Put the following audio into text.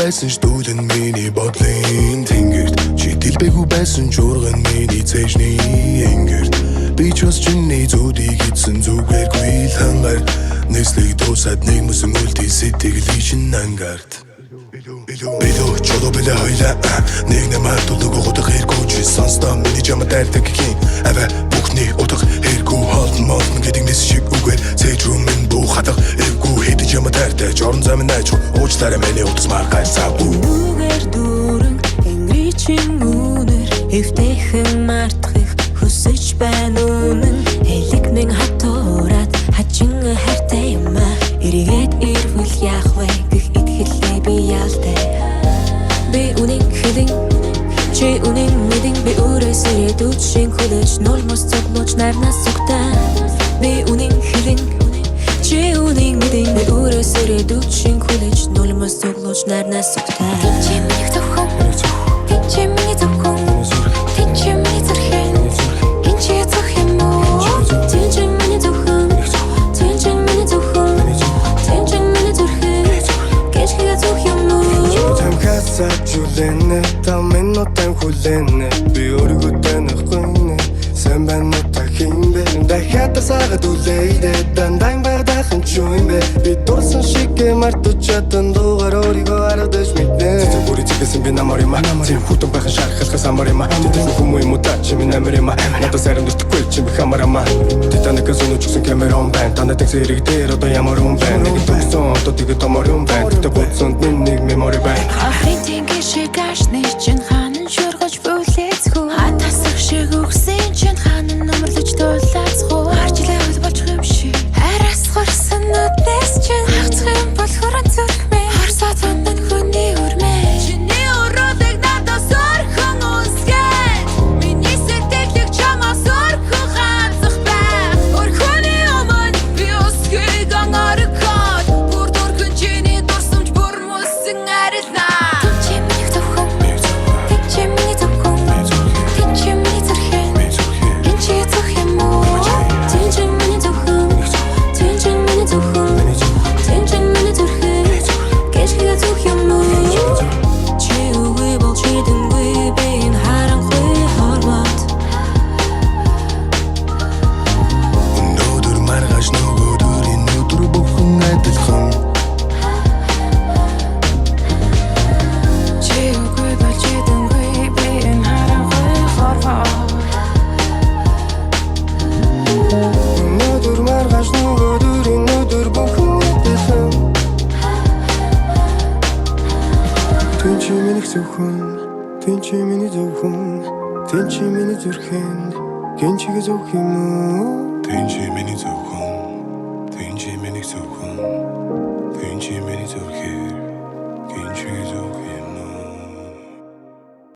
байсан ч дүүлэн миний бодлын тэнгэрт чи дэлбэгүй байсан ч урган миний цэжний энгэрт би ч бас чиний зүудийг эдсэн зүгээргүй л хангаар нэслийг дуусаад нэг мөсөн үлдээ сэтгэлийн шин ангарт Билүү чодо билээ хоёлаа нэг нэмар тулуг удах хэргүй чи сонстоо миний жама дайрдаг гин аваа бүхний удах хэргүй холдон молдон гэдэг нэс шиг үгээр цээж рүү минь бүү хатах эвгүй хэдэж жама дайрдаг жорон замын найч уучлаарай миний утас маргай савгүй нүгээр дүүрэн энгри чин үнэр эвтэйхэн мартахыг хүсэж байна үнэн элэг минь хатуураад хачин хайртай юм а эргээд ирвэл яах вэ гэх итгэлээ би ялтай би үнэн хэлэн чи үнэн мэдэн би үрээсээ дүүчин хүлээж нулмос цогмож нарнаас зүгтаа би үнэн хэлэн чи үнэн мэдэн би үрээсээ дүүчин хүлээж нулмос цогмож нарнаас зүгтаа чи миний зөвхөн чи миний зөвхөн чи миний зүрхэн чи зөвх юм уу чи миний зөвхөн чи миний зөвхөн чи миний зүрхэн гэж зөвх юм уу Julenä, tää on mennyt tän hullenä Vi orgu tänne skönne Sen bänne takinbe Nda hätä saga tuleide Tän dain vardachen tjuimbe Vi torsan shike martu chatan Dugar origo aradas mitne Tita buri tigasin bin amarima Tim hutun bahan şarkı samarima Tita fuhumu imuta çimin emirima Nata serim düştü kul çimi kamarama Tita ne kazunu çıksın kemeron ben Tanda tek seri gider o da yamarum ben Negi tukson to tigi tomarum ben Tita butsun minnig memori ben Ахритингийн шиг ашны чин ханан шургаж бүлээцгүй хатасах шиг өгсөн чин ханан номерлож туулаацгүй харжилаа бол болчих юм шиг харасгарсан нүднээс чин хагцх юм болохоор зүрхмэ харсаад ундан хүний өрмэ чиний өрөөдөг надаас орхон үсгээд миний сэтгэлийг чамаас орхон хазах байх орхоны өмнө би өсгөйг ангарахад бүр дөргөн чиний дурсамж бүр мөсөн арилнаа Тэнчи миний зүрхэн гинчигэ зөвх юм уу Тэнчи миний зөвхөн Тэнчи миний зөвхөн Тэнчи миний зөвхөн